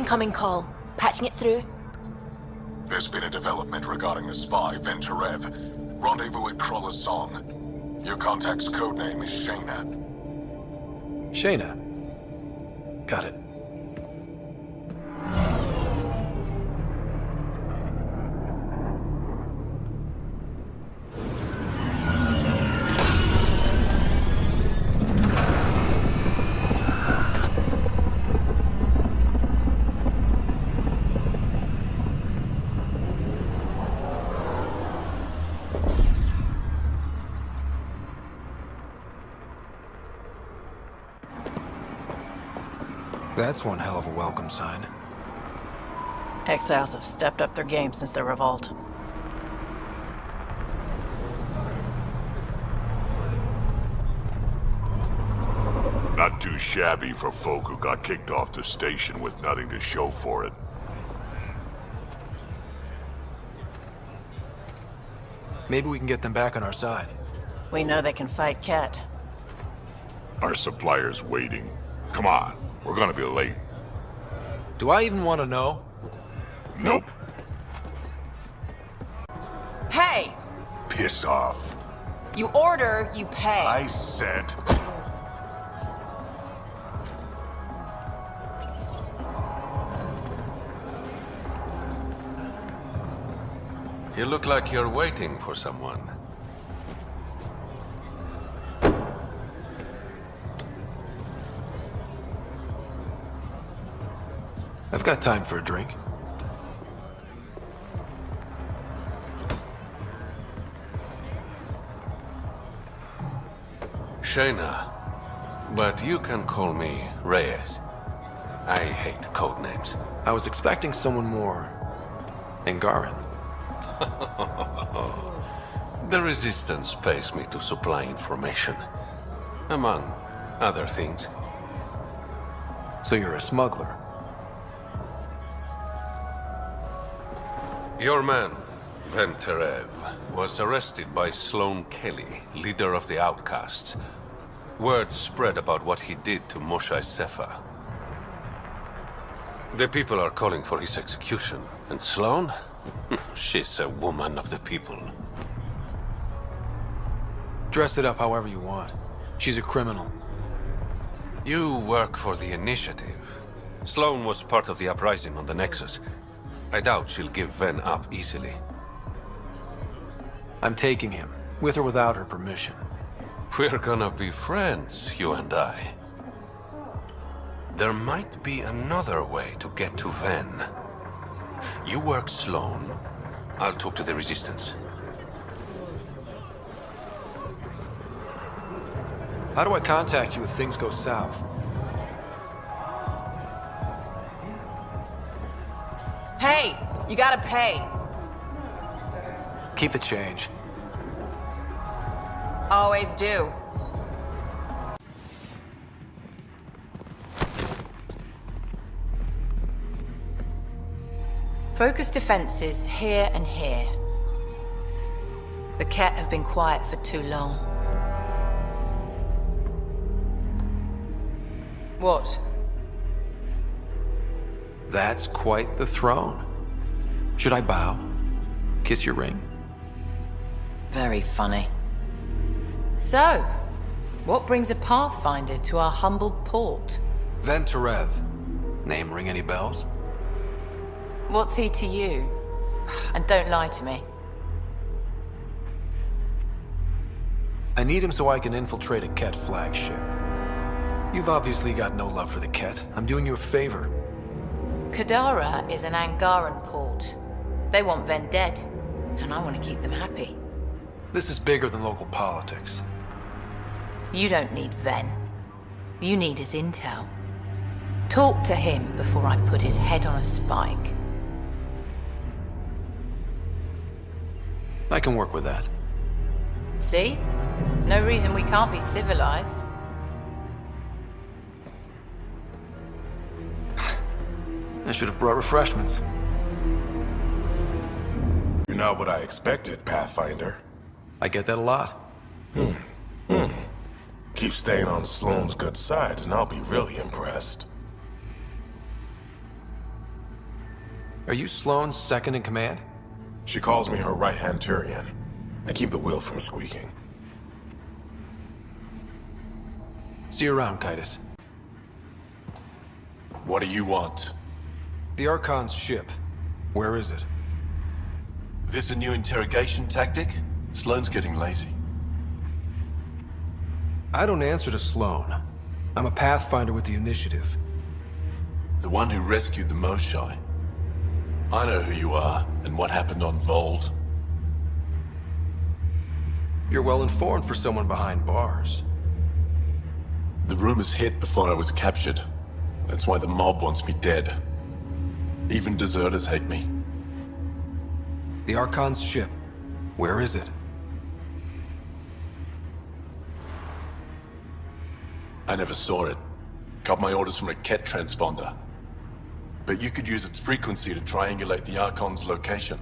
Incoming call. Patching it through. There's been a development regarding the spy, Venturev. Rendezvous at Crawler's Song. Your contact's codename is Shayna. Shayna. Got it. That's one hell of a welcome sign. Exiles have stepped up their game since the revolt. Not too shabby for folk who got kicked off the station with nothing to show for it. Maybe we can get them back on our side. We know they can fight Ket. Our supplier's waiting. Come on, we're gonna be late. Do I even want to know? Nope. Hey! Piss off. You order, you pay. I said... You look like you're waiting for someone. I've got time for a drink. Shayna, but you can call me Reyes. I hate code names. I was expecting someone more... Angaran. The Resistance pays me to supply information, among other things. So you're a smuggler? Your man, Venturev, was arrested by Sloane Kelly, leader of the Outcasts. Word spread about what he did to Moshe Sefa. The people are calling for his execution. And Sloane? She's a woman of the people. Dress it up however you want. She's a criminal. You work for the Initiative. Sloane was part of the uprising on the Nexus. I doubt she'll give Ven up easily. I'm taking him, with or without her permission. We're gonna be friends, you and I. There might be another way to get to Ven. You work Sloane. I'll talk to the Resistance. How do I contact you if things go south? Hey! You gotta pay. Keep the change. Always do. Focus defenses here and here. The Ket have been quiet for too long. What? That's quite the throne. Should I bow? Kiss your ring? Very funny. So, what brings a Pathfinder to our humbled port? Venturev. Name ring any bells? What's he to you? And don't lie to me. I need him so I can infiltrate a Ket flagship. You've obviously got no love for the Ket. I'm doing you a favor. Kadara is an Angaran port. They want Ven dead, and I want to keep them happy. This is bigger than local politics. You don't need Ven. You need his intel. Talk to him before I put his head on a spike. I can work with that. See? No reason we can't be civilized. I should have brought refreshments. You're not what I expected, Pathfinder. I get that a lot. Keep staying on Sloane's good side, and I'll be really impressed. Are you Sloane's second in command? She calls me her right-hand Turian. I keep the wheel from squeaking. See you around, Kytus. What do you want? The Archon's ship. Where is it? This a new interrogation tactic? Sloane's getting lazy. I don't answer to Sloane. I'm a Pathfinder with the Initiative. The one who rescued the Moshai. I know who you are, and what happened on Vold. You're well informed for someone behind bars. The rumors hit before I was captured. That's why the mob wants me dead. Even deserters hate me. The Archon's ship. Where is it? I never saw it. Got my orders from a Ket transponder. But you could use its frequency to triangulate the Archon's location.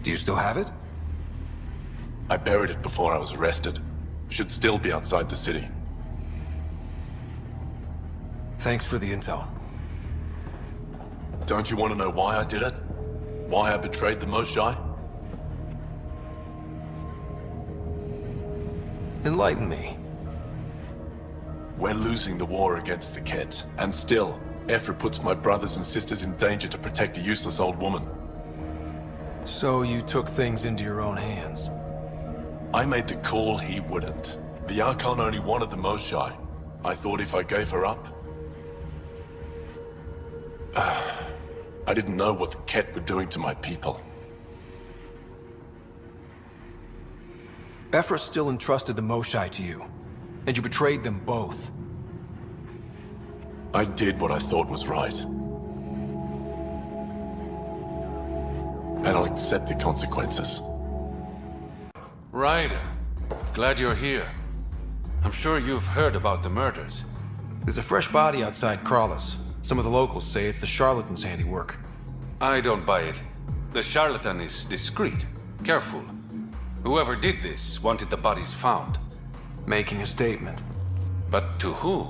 Do you still have it? I buried it before I was arrested. Should still be outside the city. Thanks for the intel. Don't you want to know why I did it? Why I betrayed the Moshai? Enlighten me. We're losing the war against the Ket, and still, Ephra puts my brothers and sisters in danger to protect a useless old woman. So you took things into your own hands. I made the call he wouldn't. The Archon only wanted the Moshai. I thought if I gave her up... I didn't know what the Ket were doing to my people. Ephra still entrusted the Moshai to you, and you betrayed them both. I did what I thought was right. And I'll accept the consequences. Ryder, glad you're here. I'm sure you've heard about the murders. There's a fresh body outside Crawlers. Some of the locals say it's the charlatan's handiwork. I don't buy it. The charlatan is discreet, careful. Whoever did this wanted the bodies found. Making a statement. But to who?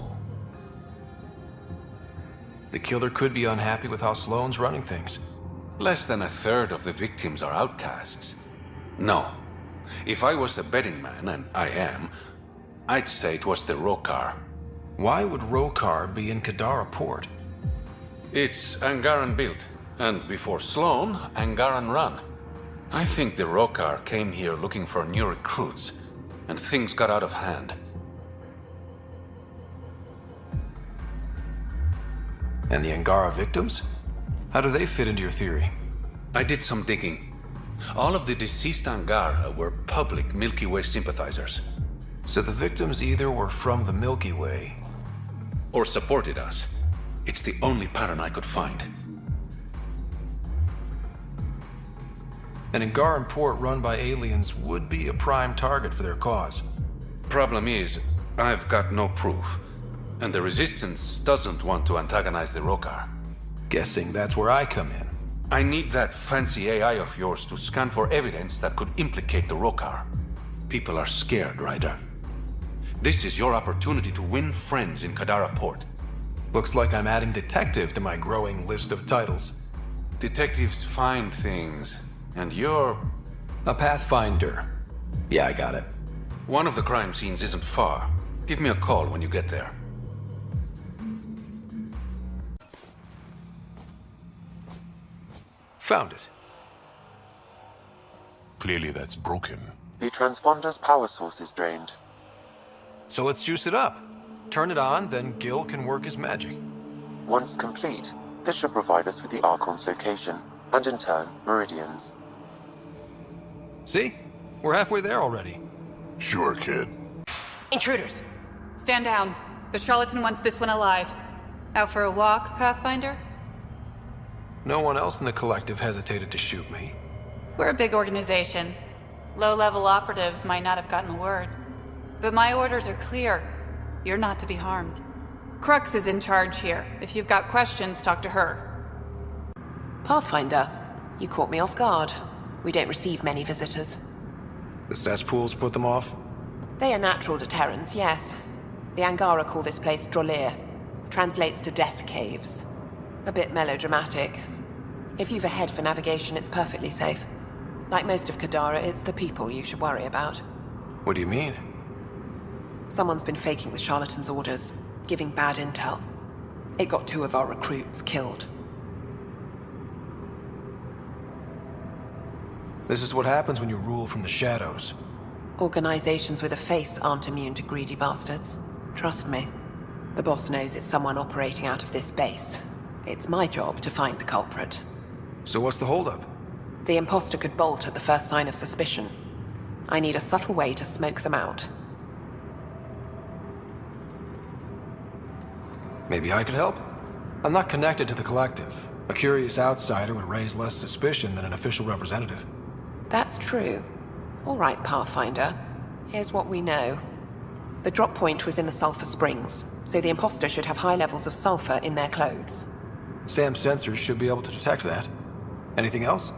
The killer could be unhappy with how Sloane's running things. Less than a third of the victims are outcasts. No. If I was a betting man, and I am, I'd say it was the Rokar. Why would Rokar be in Kadara port? It's Angaran built, and before Sloane, Angaran run. I think the Rokar came here looking for new recruits, and things got out of hand. And the Angara victims? How do they fit into your theory? I did some digging. All of the deceased Angara were public Milky Way sympathizers. So the victims either were from the Milky Way... Or supported us. It's the only pattern I could find. An Angaran port run by aliens would be a prime target for their cause. Problem is, I've got no proof. And the Resistance doesn't want to antagonize the Rokar. Guessing that's where I come in. I need that fancy AI of yours to scan for evidence that could implicate the Rokar. People are scared, Ryder. This is your opportunity to win friends in Kadara Port. Looks like I'm adding detective to my growing list of titles. Detectives find things, and you're... A Pathfinder. Yeah, I got it. One of the crime scenes isn't far. Give me a call when you get there. Found it. Clearly that's broken. The transponder's power source is drained. So let's juice it up. Turn it on, then Gil can work his magic. Once complete, this should provide us with the Archon's location, and in turn, meridians. See? We're halfway there already. Sure, kid. Intruders! Stand down. The charlatan wants this one alive. Out for a walk, Pathfinder? No one else in the collective hesitated to shoot me. We're a big organization. Low-level operatives might not have gotten the word. But my orders are clear. You're not to be harmed. Crux is in charge here. If you've got questions, talk to her. Pathfinder, you caught me off guard. We don't receive many visitors. The cesspools put them off? They are natural deterrents, yes. The Angara call this place Drolir. Translates to death caves. A bit melodramatic. If you've a head for navigation, it's perfectly safe. Like most of Kadara, it's the people you should worry about. What do you mean? Someone's been faking the charlatan's orders, giving bad intel. It got 2 of our recruits killed. This is what happens when you rule from the shadows. Organizations with a face aren't immune to greedy bastards. Trust me. The boss knows it's someone operating out of this base. It's my job to find the culprit. So what's the holdup? The imposter could bolt at the first sign of suspicion. I need a subtle way to smoke them out. Maybe I could help? I'm not connected to the Collective. A curious outsider would raise less suspicion than an official representative. That's true. All right, Pathfinder. Here's what we know. The drop point was in the Sulphur Springs, so the imposter should have high levels of sulfur in their clothes. Sam's sensors should be able to detect that. Anything else?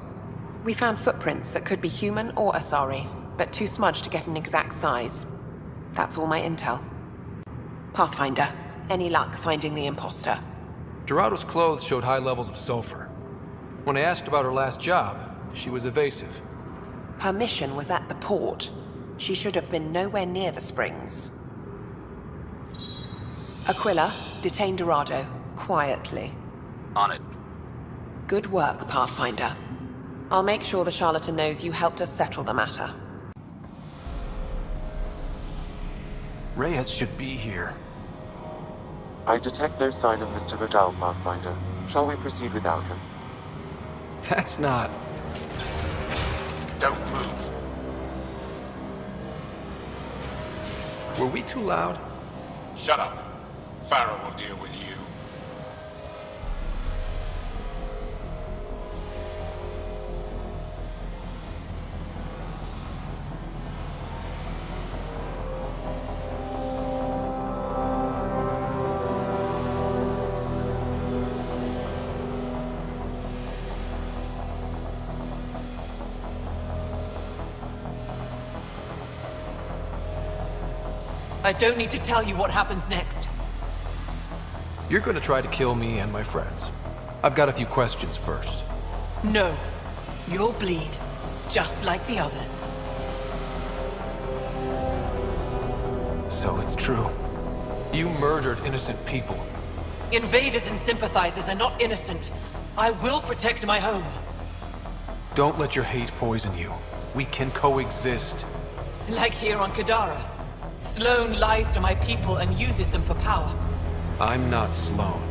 We found footprints that could be human or Asari, but too smudged to get an exact size. That's all my intel. Pathfinder, any luck finding the imposter? Dorado's clothes showed high levels of sulfur. When I asked about her last job, she was evasive. Her mission was at the port. She should have been nowhere near the springs. Aquila, detain Dorado, quietly. On it. Good work, Pathfinder. I'll make sure the charlatan knows you helped us settle the matter. Reyes should be here. I detect no sign of Mr. Vidal, Pathfinder. Shall we proceed without him? That's not... Don't move. Were we too loud? Shut up. Farrell will deal with you. I don't need to tell you what happens next. You're gonna try to kill me and my friends. I've got a few questions first. No. You'll bleed, just like the others. So it's true. You murdered innocent people. Invaders and sympathizers are not innocent. I will protect my home. Don't let your hate poison you. We can coexist. Like here on Kadara. Sloane lies to my people and uses them for power. I'm not Sloane.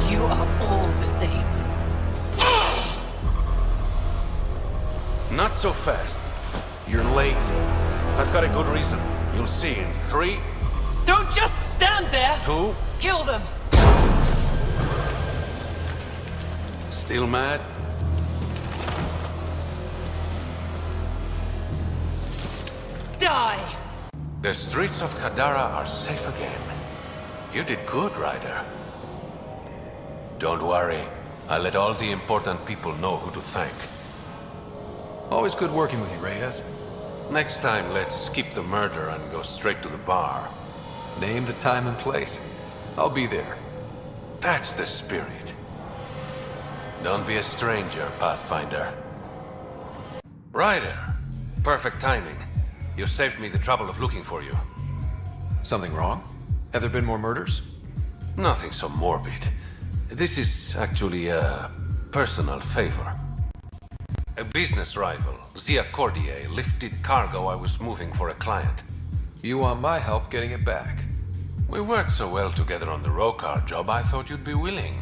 You are all the same. Not so fast. You're late. I've got a good reason. You'll see in 3... Don't just stand there! 2... Kill them! Still mad? Die! The streets of Kadara are safe again. You did good, Ryder. Don't worry. I'll let all the important people know who to thank. Always good working with you, Reyes. Next time, let's skip the murder and go straight to the bar. Name the time and place. I'll be there. That's the spirit. Don't be a stranger, Pathfinder. Ryder, perfect timing. You saved me the trouble of looking for you. Something wrong? Have there been more murders? Nothing so morbid. This is actually a personal favor. A business rival, Zia Cordier, lifted cargo I was moving for a client. You want my help getting it back? We worked so well together on the Rokar job, I thought you'd be willing.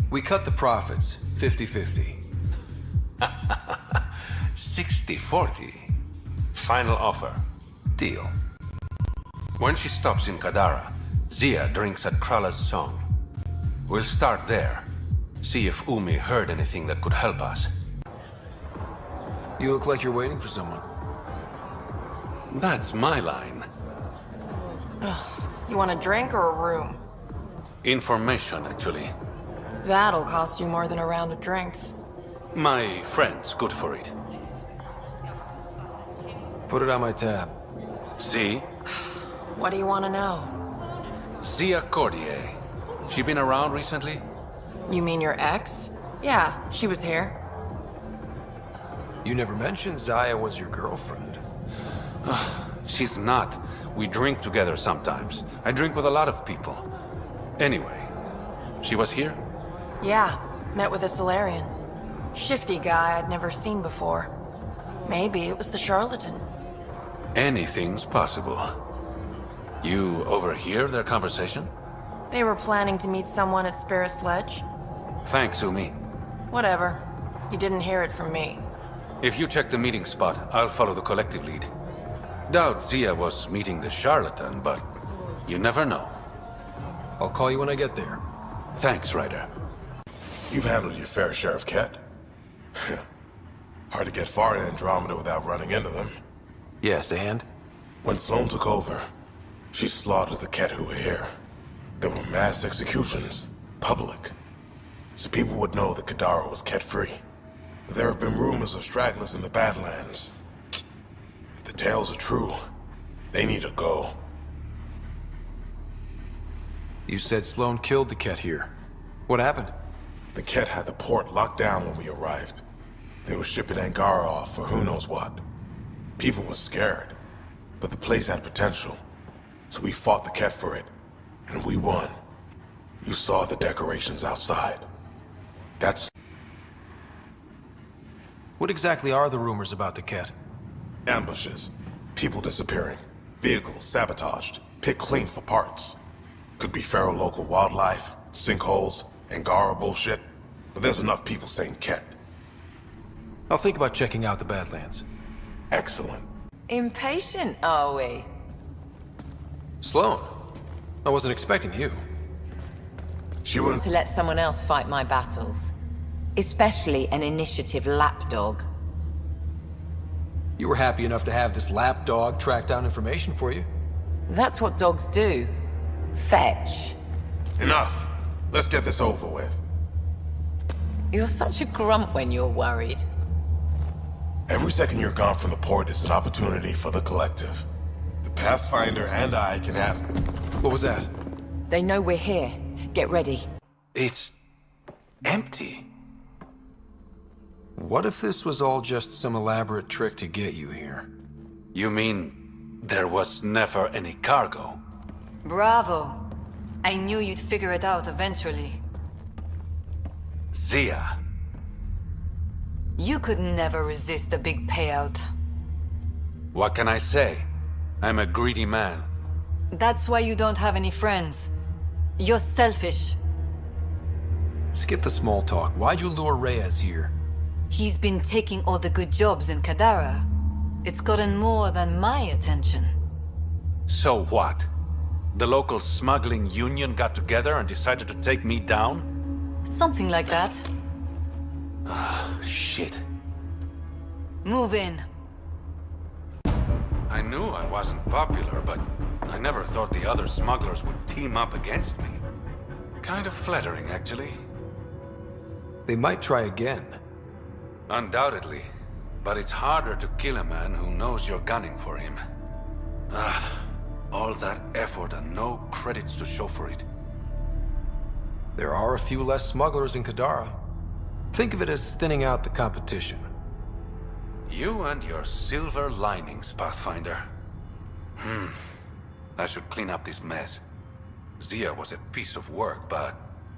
We cut the profits, 50-50. 60-40. Final offer. Deal. When she stops in Kadara, Zia drinks at Krala's song. We'll start there. See if Umi heard anything that could help us. You look like you're waiting for someone. That's my line. You want a drink or a room? Information, actually. That'll cost you more than a round of drinks. My friend's good for it. Put it on my tab. See? What do you want to know? Zia Cordier. She been around recently? You mean your ex? Yeah, she was here. You never mentioned Zaya was your girlfriend. She's not. We drink together sometimes. I drink with a lot of people. Anyway, she was here? Yeah, met with a Solarian. Shifty guy I'd never seen before. Maybe it was the charlatan. Anything's possible. You overhear their conversation? They were planning to meet someone at Spirit's Ledge. Thanks, Umi. Whatever. You didn't hear it from me. If you check the meeting spot, I'll follow the collective lead. Doubt Zia was meeting the charlatan, but you never know. I'll call you when I get there. Thanks, Ryder. You've handled your fair share of Ket. Hard to get far in Andromeda without running into them. Yes, and? When Sloane took over, she slaughtered the Ket who were here. There were mass executions, public. So people would know that Kadara was Ket-free. But there have been rumors of stragglers in the Badlands. If the tales are true, they need to go. You said Sloane killed the Ket here. What happened? The Ket had the port locked down when we arrived. They were shipping Angara off for who knows what. People were scared, but the place had potential. So we fought the Ket for it, and we won. You saw the decorations outside. That's... What exactly are the rumors about the Ket? Ambushes. People disappearing. Vehicles sabotaged. Picked clean for parts. Could be feral local wildlife, sinkholes, Angara bullshit. But there's enough people saying Ket. I'll think about checking out the Badlands. Excellent. Impatient, are we? Sloane, I wasn't expecting you. She wouldn't... To let someone else fight my battles. Especially an initiative lapdog. You were happy enough to have this lapdog track down information for you. That's what dogs do. Fetch. Enough. Let's get this over with. You're such a grump when you're worried. Every second you're gone from the port is an opportunity for the collective. The Pathfinder and I can have... What was that? They know we're here. Get ready. It's... empty. What if this was all just some elaborate trick to get you here? You mean there was never any cargo? Bravo. I knew you'd figure it out eventually. Zia. You could never resist the big payout. What can I say? I'm a greedy man. That's why you don't have any friends. You're selfish. Skip the small talk. Why'd you lure Reyes here? He's been taking all the good jobs in Kadara. It's gotten more than my attention. So what? The local smuggling union got together and decided to take me down? Something like that. Ah, shit. Move in. I knew I wasn't popular, but I never thought the other smugglers would team up against me. Kind of flattering, actually. They might try again. Undoubtedly. But it's harder to kill a man who knows you're gunning for him. Ah, all that effort and no credits to show for it. There are a few less smugglers in Kadara. Think of it as thinning out the competition. You and your silver linings, Pathfinder. I should clean up this mess. Zia was a piece of work, but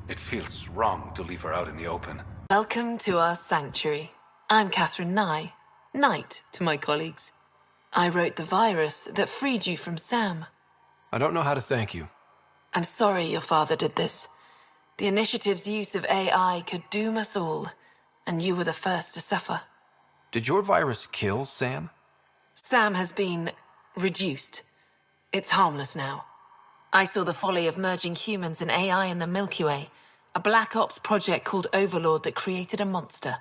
it feels wrong to leave her out in the open. Welcome to our sanctuary. I'm Catherine Nye, Knight to my colleagues. I wrote the virus that freed you from Sam. I don't know how to thank you. I'm sorry your father did this. The Initiative's use of AI could doom us all, and you were the first to suffer. Did your virus kill Sam? Sam has been reduced. It's harmless now. I saw the folly of merging humans and AI in the Milky Way, a Black Ops project called Overlord that created a monster.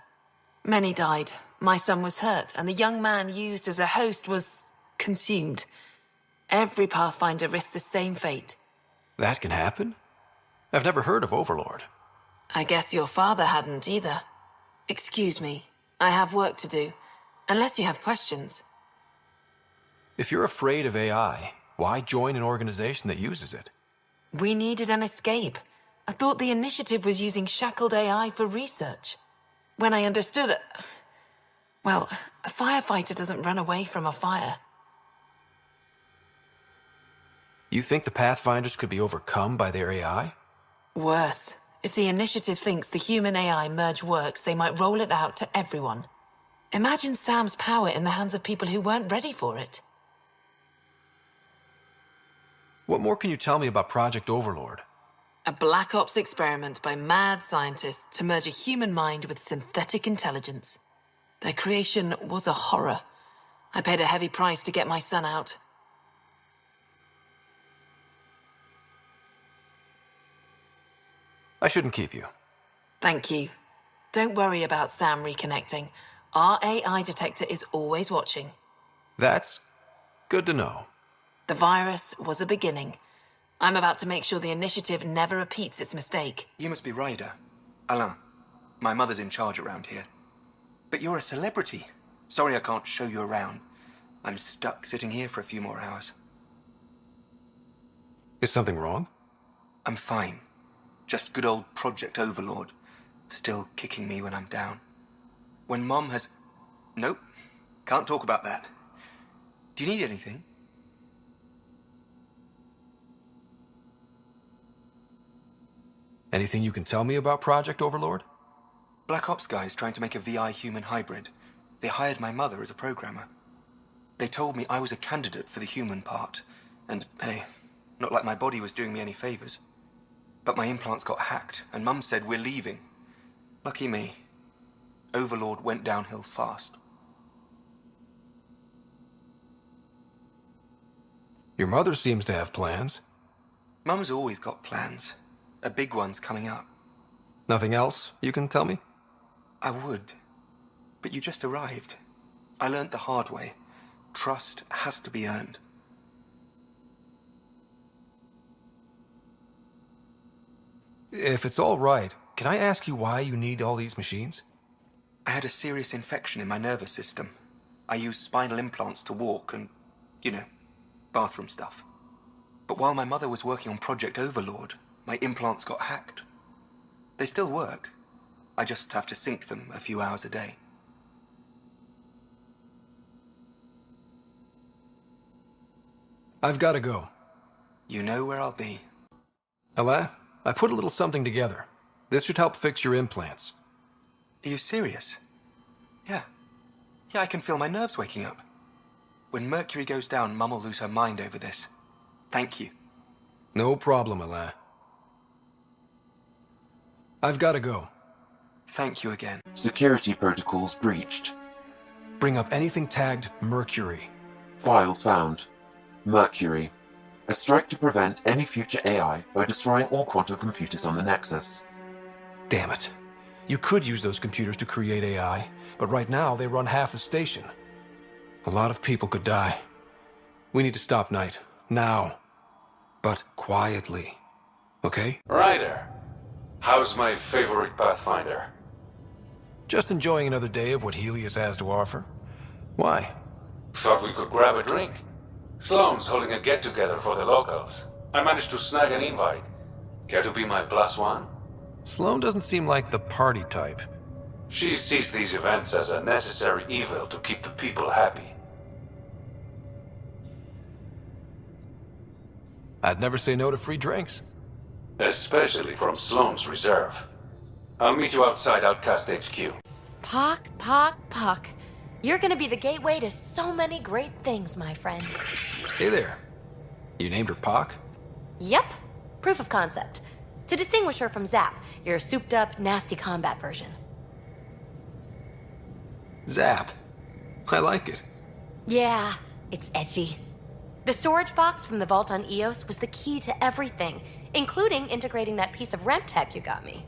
Many died. My son was hurt, and the young man used as a host was consumed. Every Pathfinder risks the same fate. That can happen? I've never heard of Overlord. I guess your father hadn't either. Excuse me. I have work to do. Unless you have questions. If you're afraid of AI, why join an organization that uses it? We needed an escape. I thought the initiative was using shackled AI for research. When I understood it... Well, a firefighter doesn't run away from a fire. You think the Pathfinders could be overcome by their AI? Worse. If the initiative thinks the human-AI merge works, they might roll it out to everyone. Imagine Sam's power in the hands of people who weren't ready for it. What more can you tell me about Project Overlord? A Black Ops experiment by mad scientists to merge a human mind with synthetic intelligence. Their creation was a horror. I paid a heavy price to get my son out. I shouldn't keep you. Thank you. Don't worry about Sam reconnecting. Our AI detector is always watching. That's good to know. The virus was a beginning. I'm about to make sure the initiative never repeats its mistake. You must be Ryder. Alain. My mother's in charge around here. But you're a celebrity. Sorry I can't show you around. I'm stuck sitting here for a few more hours. Is something wrong? I'm fine. Just good old Project Overlord. Still kicking me when I'm down. When Mom has... Nope. Can't talk about that. Do you need anything? Anything you can tell me about Project Overlord? Black Ops guys trying to make a VI human hybrid. They hired my mother as a programmer. They told me I was a candidate for the human part. And, hey, not like my body was doing me any favors. But my implants got hacked, and Mum said we're leaving. Lucky me. Overlord went downhill fast. Your mother seems to have plans. Mum's always got plans. A big one's coming up. Nothing else you can tell me? I would. But you just arrived. I learned the hard way. Trust has to be earned. If it's all right, can I ask you why you need all these machines? I had a serious infection in my nervous system. I used spinal implants to walk and, you know, bathroom stuff. But while my mother was working on Project Overlord, my implants got hacked. They still work. I just have to sync them a few hours a day. I've got to go. You know where I'll be. Alain, I put a little something together. This should help fix your implants. Are you serious? Yeah. Yeah, I can feel my nerves waking up. When Mercury goes down, Mum will lose her mind over this. Thank you. No problem, Alain. I've got to go. Thank you again. Security protocols breached. Bring up anything tagged Mercury. Files found. Mercury. A strike to prevent any future AI by destroying all quantum computers on the Nexus. Damn it. You could use those computers to create AI, but right now they run half the station. A lot of people could die. We need to stop Knight. Now. But quietly. Okay? Ryder, how's my favorite Pathfinder? Just enjoying another day of what Helios has to offer. Why? Thought we could grab a drink. Sloane's holding a get-together for the locals. I managed to snag an invite. Care to be my +1? Sloane doesn't seem like the party type. She sees these events as a necessary evil to keep the people happy. I'd never say no to free drinks. Especially from Sloane's reserve. I'll meet you outside Outcast HQ. Puck. You're gonna be the gateway to so many great things, my friend. Hey there. You named her Pac? Yep. Proof of concept. To distinguish her from Zap, your souped-up, nasty combat version. Zap. I like it. Yeah, it's edgy. The storage box from the vault on Eos was the key to everything, including integrating that piece of REM tech you got me.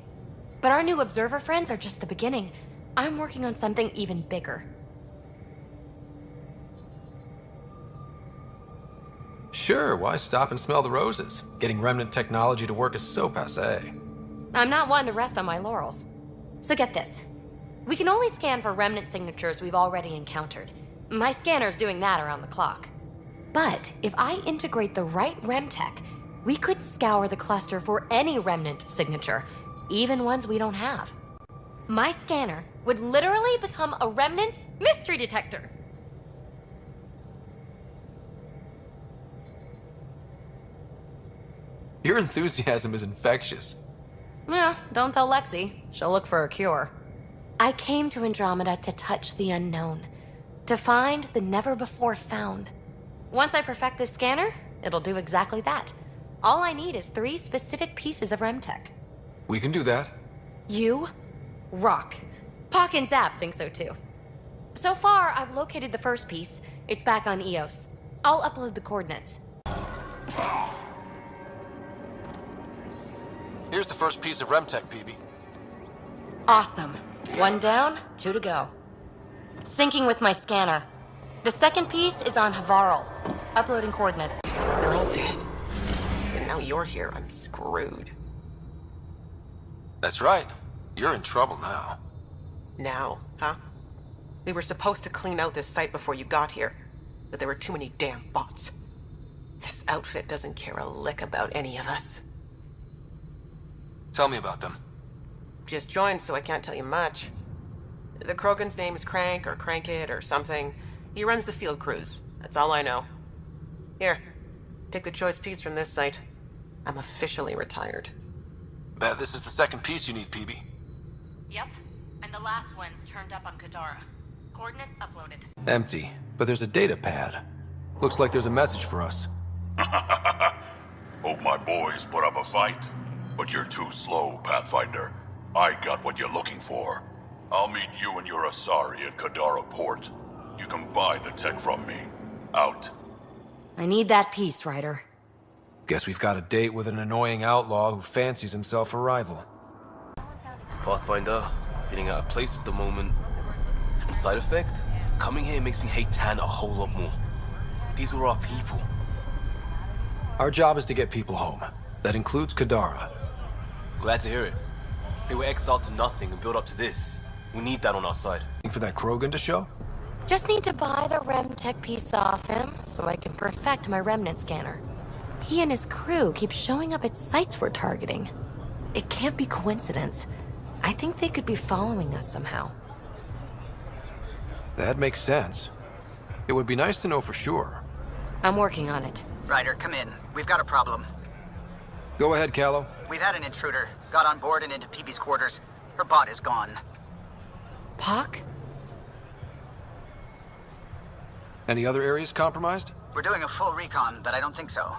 But our new Observer friends are just the beginning. I'm working on something even bigger. Sure, why stop and smell the roses? Getting remnant technology to work is so passé. I'm not one to rest on my laurels. So get this. We can only scan for remnant signatures we've already encountered. My scanner's doing that around the clock. But if I integrate the right REM tech, We could scour the cluster for any remnant signature, even ones we don't have. My scanner would literally become a remnant mystery detector. Your enthusiasm is infectious. Yeah, don't tell Lexi. She'll look for a cure. I came to Andromeda to touch the unknown, to find the never-before-found. Once I perfect this scanner, it'll do exactly that. All I need is 3 specific pieces of Remtech. We can do that. You rock. Pock and Zap think so too. So far, I've located the first piece. It's back on EOS. I'll upload the coordinates. Here's the first piece of Remtech, PB. Awesome. 1 down, 2 to go. Syncing with my scanner. The second piece is on Havarl. Uploading coordinates. They're all dead. And now you're here, I'm screwed. That's right. You're in trouble now. Now, huh? We were supposed to clean out this site before you got here, but there were too many damn bots. This outfit doesn't care a lick about any of us. Tell me about them. Just joined, so I can't tell you much. The Krogan's name is Crank or Crankit or something. He runs the field crews. That's all I know. Here, take the choice piece from this site. I'm officially retired. Bet this is the second piece you need, PB. Yep, and the last one's turned up on Kadara. Coordinates uploaded. Empty, but there's a data pad. Looks like there's a message for us. Hope my boys put up a fight. But you're too slow, Pathfinder. I got what you're looking for. I'll meet you and your Asari at Kadara Port. You can buy the tech from me. Out. I need that piece, Ryder. Guess we've got a date with an annoying outlaw who fancies himself a rival. Pathfinder, feeling out of place at the moment. And side effect? Coming here makes me hate Tan a whole lot more. These are our people. Our job is to get people home. That includes Kadara. Glad to hear it. They were exiled to nothing and built up to this. We need that on our side. For that Krogan to show? Just need to buy the Remtech piece off him so I can perfect my remnant scanner. He and his crew keep showing up at sites we're targeting. It can't be coincidence. I think they could be following us somehow. That makes sense. It would be nice to know for sure. I'm working on it. Ryder, come in. We've got a problem. Go ahead, Callow. We've had an intruder. Got on board and into PB's quarters. Her bot is gone. Pock? Any other areas compromised? We're doing a full recon, but I don't think so.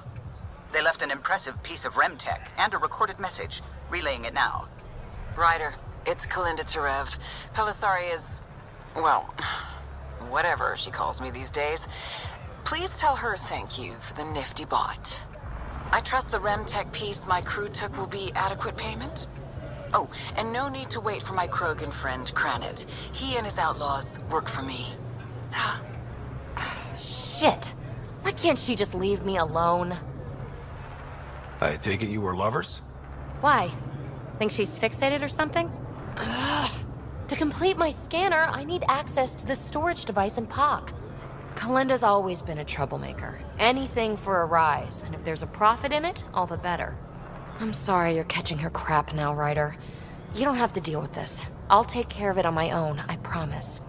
They left an impressive piece of Remtech and a recorded message, relaying it now. Ryder, it's Kalinda Tarev. Pelisari is... well, whatever she calls me these days. Please tell her thank you for the nifty bot. I trust the Remtech piece my crew took will be adequate payment. Oh, and no need to wait for my Krogan friend, Kranit. He and his outlaws work for me. Ta. Shit. Why can't she just leave me alone? I take it you were lovers? Why? Think she's fixated or something? Ugh. To complete my scanner, I need access to the storage device in Pock. Kalinda's always been a troublemaker. Anything for a rise, and if there's a profit in it, all the better. I'm sorry you're catching her crap now, Ryder. You don't have to deal with this. I'll take care of it on my own, I promise.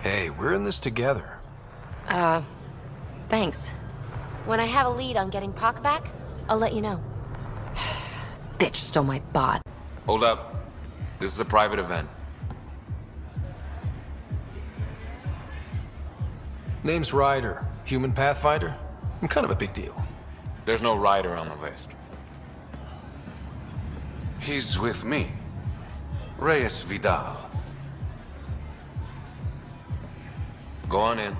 Hey, we're in this together. Thanks. When I have a lead on getting Pock back, I'll let you know. Bitch stole my bot. Hold up. This is a private event. Name's Ryder. Human Pathfinder? Kind of a big deal. There's no rider on the list. He's with me. Reyes Vidal. Go on in.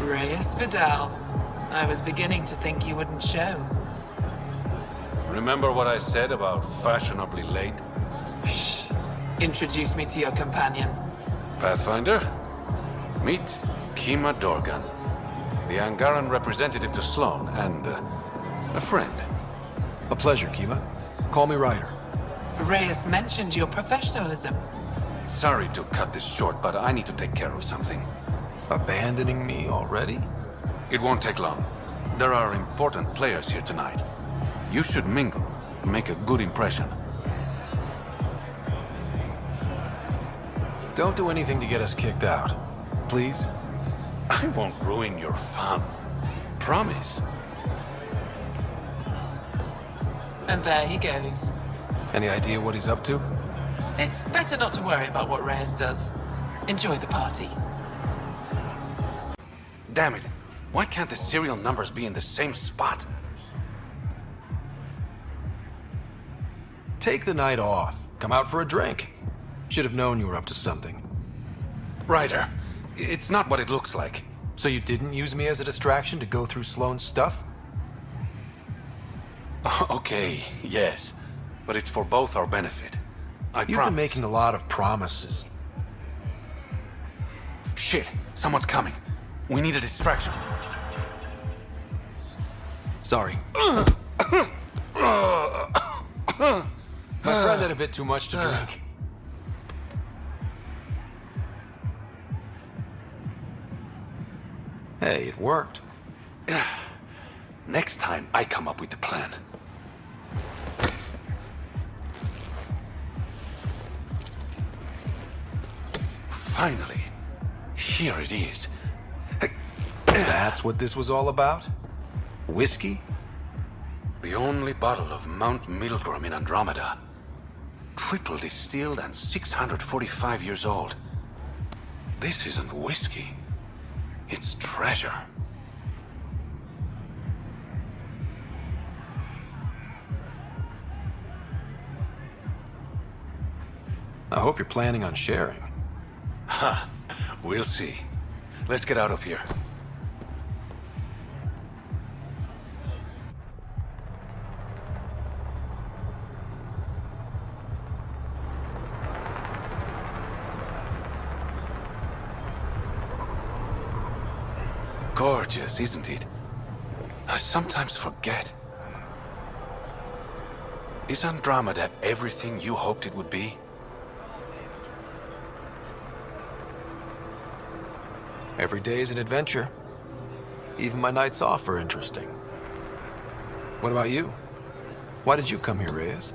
Reyes Vidal. I was beginning to think you wouldn't show. Remember what I said about fashionably late? Shh. Introduce me to your companion. Pathfinder, meet Kima Dorgan, the Angaran representative to Sloan, and a friend. A pleasure, Kima. Call me Ryder. Reyes mentioned your professionalism. Sorry to cut this short, but I need to take care of something. Abandoning me already? It won't take long. There are important players here tonight. You should mingle, make a good impression. Don't do anything to get us kicked out. Please? I won't ruin your fun. Promise. And there he goes. Any idea what he's up to? It's better not to worry about what Reyes does. Enjoy the party. Damn it. Why can't the serial numbers be in the same spot? Take the night off. Come out for a drink. Should have known you were up to something. Ryder, it's not what it looks like. So you didn't use me as a distraction to go through Sloane's stuff? Okay, yes. But it's for both our benefit. I promise. You've been making a lot of promises. Shit, someone's coming. We need a distraction. Sorry. My friend had a bit too much to drink. Hey, it worked. Next time, I come up with the plan. Finally. Here it is. That's what this was all about? Whiskey? The only bottle of Mount Milgram in Andromeda. Triple distilled and 645 years old. This isn't whiskey. It's treasure. I hope you're planning on sharing. Ha! We'll see. Let's get out of here. Gorgeous, isn't it? I sometimes forget. Is Andromeda everything you hoped it would be? Every day is an adventure. Even my nights off are interesting. What about you? Why did you come here, Reyes?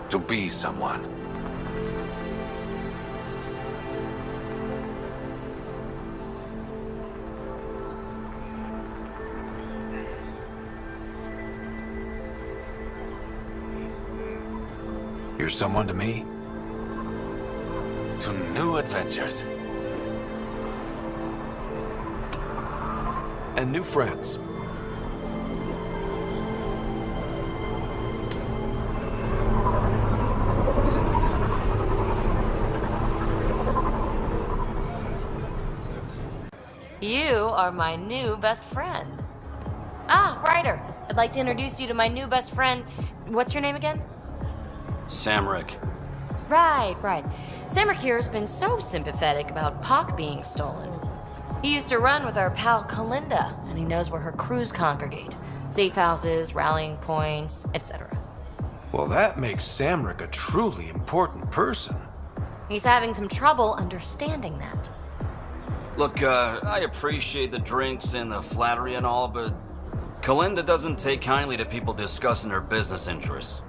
To be someone. You're someone to me? To new adventures. And new friends. You are my new best friend. Ah, Ryder. I'd like to introduce you to my new best friend. What's your name again? Samric. Right. Samric here has been so sympathetic about Pock being stolen. He used to run with our pal Kalinda, and he knows where her crews congregate. Safe houses, rallying points, etc. Well, that makes Samric a truly important person. He's having some trouble understanding that. Look, I appreciate the drinks and the flattery and all, but Kalinda doesn't take kindly to people discussing her business interests.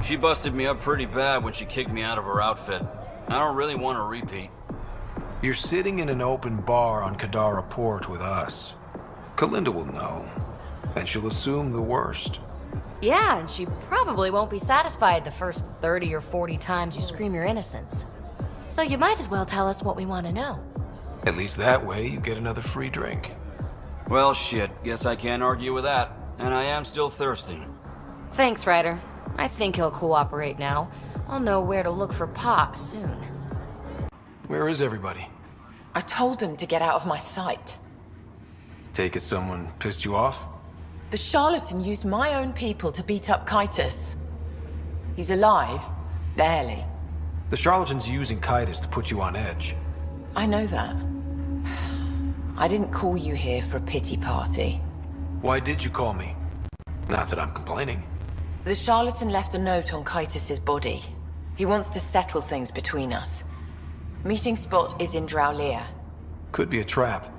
She busted me up pretty bad when she kicked me out of her outfit. I don't really want to repeat. You're sitting in an open bar on Kadara Port with us. Kalinda will know, and she'll assume the worst. Yeah, and she probably won't be satisfied the first 30 or 40 times you scream your innocence. So you might as well tell us what we want to know. At least that way you get another free drink. Well, shit. Guess I can't argue with that. And I am still thirsty. Thanks, Ryder. I think he'll cooperate now. I'll know where to look for Pock soon. Where is everybody? I told him to get out of my sight. Take it someone pissed you off? The charlatan used my own people to beat up Kitus. He's alive, barely. The charlatan's using Kitus to put you on edge. I know that. I didn't call you here for a pity party. Why did you call me? Not that I'm complaining. The charlatan left a note on Kaitis' body. He wants to settle things between us. Meeting spot is in Drowlear. Could be a trap.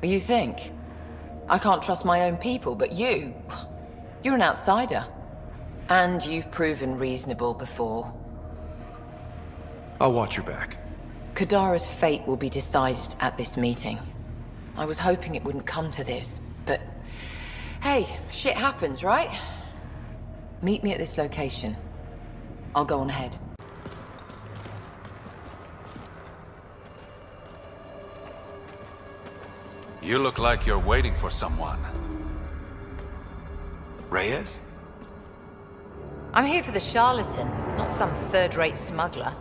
You think? I can't trust my own people, but you're an outsider. And you've proven reasonable before. I'll watch your back. Kadara's fate will be decided at this meeting. I was hoping it wouldn't come to this, but hey, shit happens, right? Meet me at this location. I'll go on ahead. You look like you're waiting for someone. Reyes? I'm here for the charlatan, not some third-rate smuggler.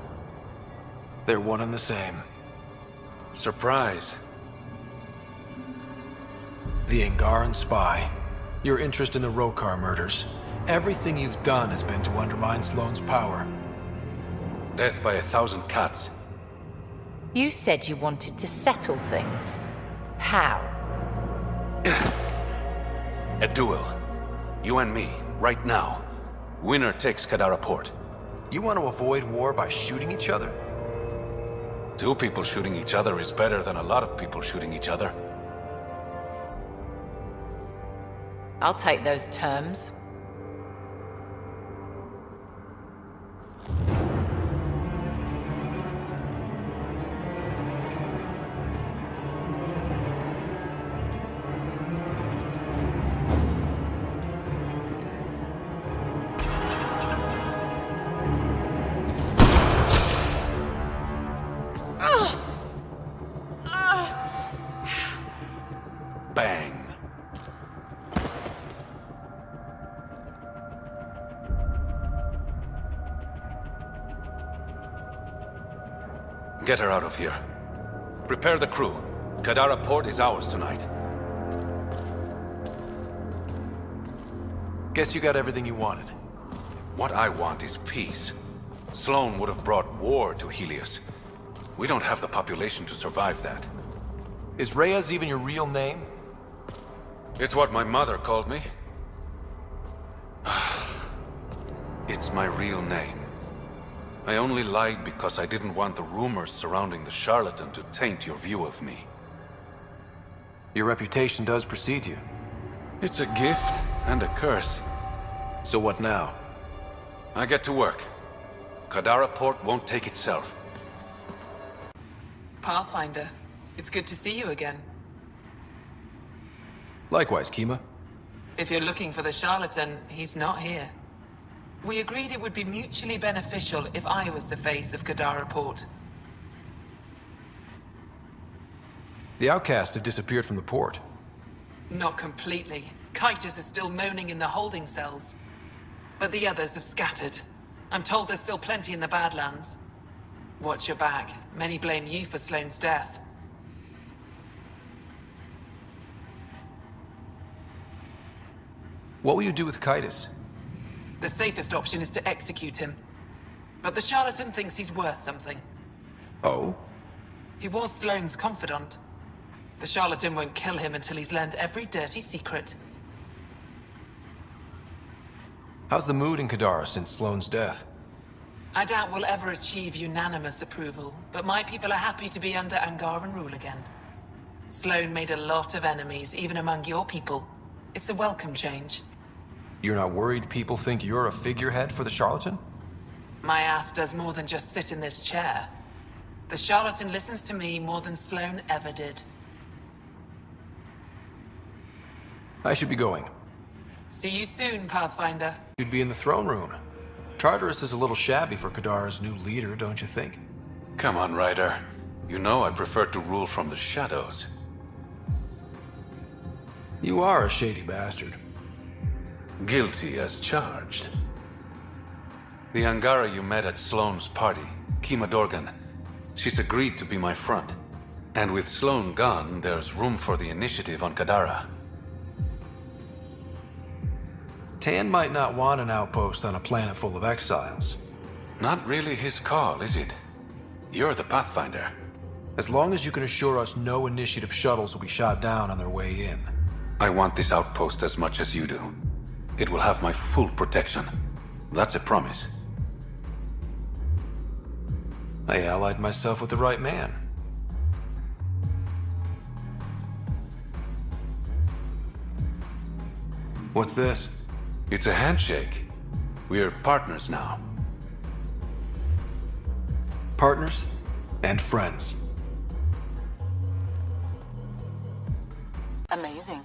They're one and the same. Surprise. The Angaran spy. Your interest in the Rokar murders. Everything you've done has been to undermine Sloane's power. Death by 1,000 cats. You said you wanted to settle things. How? A duel. You and me, right now. Winner takes Kadara Port. You want to avoid war by shooting each other? 2 people shooting each other is better than a lot of people shooting each other. I'll take those terms. Bang. Get her out of here. Prepare the crew. Kadara Port is ours tonight. Guess you got everything you wanted. What I want is peace. Sloane would have brought war to Helios. We don't have the population to survive that. Is Reyes even your real name? It's what my mother called me. It's my real name. I only lied because I didn't want the rumors surrounding the charlatan to taint your view of me. Your reputation does precede you. It's a gift and a curse. So what now? I get to work. Kadara Port won't take itself. Pathfinder, it's good to see you again. Likewise, Kima. If you're looking for the charlatan, he's not here. We agreed it would be mutually beneficial if I was the face of Kadara Port. The Outcasts have disappeared from the port. Not completely. Kaitis is still moaning in the holding cells. But the others have scattered. I'm told there's still plenty in the Badlands. Watch your back. Many blame you for Sloane's death. What will you do with Kaitis? The safest option is to execute him. But the charlatan thinks he's worth something. Oh? He was Sloane's confidant. The charlatan won't kill him until he's learned every dirty secret. How's the mood in Kadara since Sloane's death? I doubt we'll ever achieve unanimous approval, but my people are happy to be under Angaran rule again. Sloane made a lot of enemies, even among your people. It's a welcome change. You're not worried people think you're a figurehead for the charlatan? My ass does more than just sit in this chair. The charlatan listens to me more than Sloane ever did. I should be going. See you soon, Pathfinder. You'd be in the throne room. Tartarus is a little shabby for Kadara's new leader, don't you think? Come on, Ryder. You know I prefer to rule from the shadows. You are a shady bastard. Guilty as charged. The Angara you met at Sloane's party, Kima Dorgan, she's agreed to be my front. And with Sloane gone, there's room for the initiative on Kadara. Tan might not want an outpost on a planet full of exiles. Not really his call, is it? You're the Pathfinder. As long as you can assure us no initiative shuttles will be shot down on their way in. I want this outpost as much as you do. It will have my full protection. That's a promise. I allied myself with the right man. What's this? It's a handshake. We're partners now. Partners and friends. Amazing.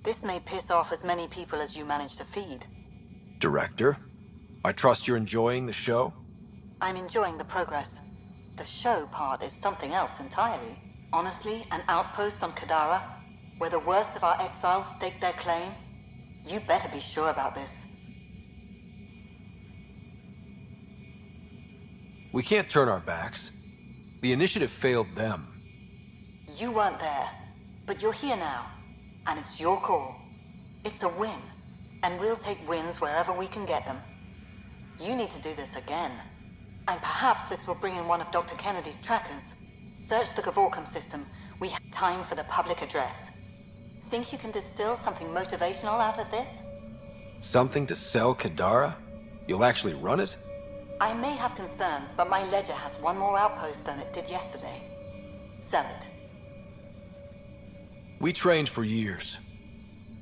This may piss off as many people as you manage to feed. Director, I trust you're enjoying the show? I'm enjoying the progress. The show part is something else entirely. Honestly, an outpost on Kadara, where the worst of our exiles stake their claim? You better be sure about this. We can't turn our backs. The initiative failed them. You weren't there, but you're here now, and it's your call. It's a win, and we'll take wins wherever we can get them. You need to do this again, and perhaps this will bring in one of Dr. Kennedy's trackers. Search the Gavorcom system. We have time for the public address. Think you can distill something motivational out of this? Something to sell Kadara? You'll actually run it? I may have concerns, but my ledger has one more outpost than it did yesterday. Sell it. We trained for years.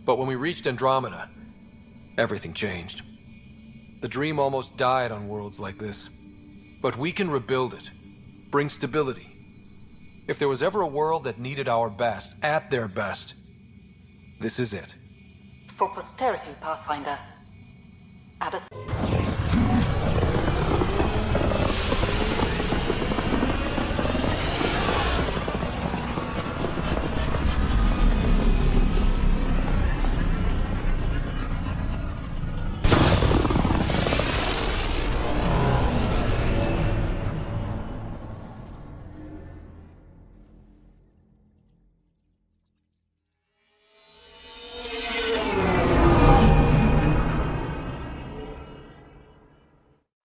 But when we reached Andromeda, everything changed. The dream almost died on worlds like this. But we can rebuild it. Bring stability. If there was ever a world that needed our best, at their best, this is it. For posterity, Pathfinder. Add a...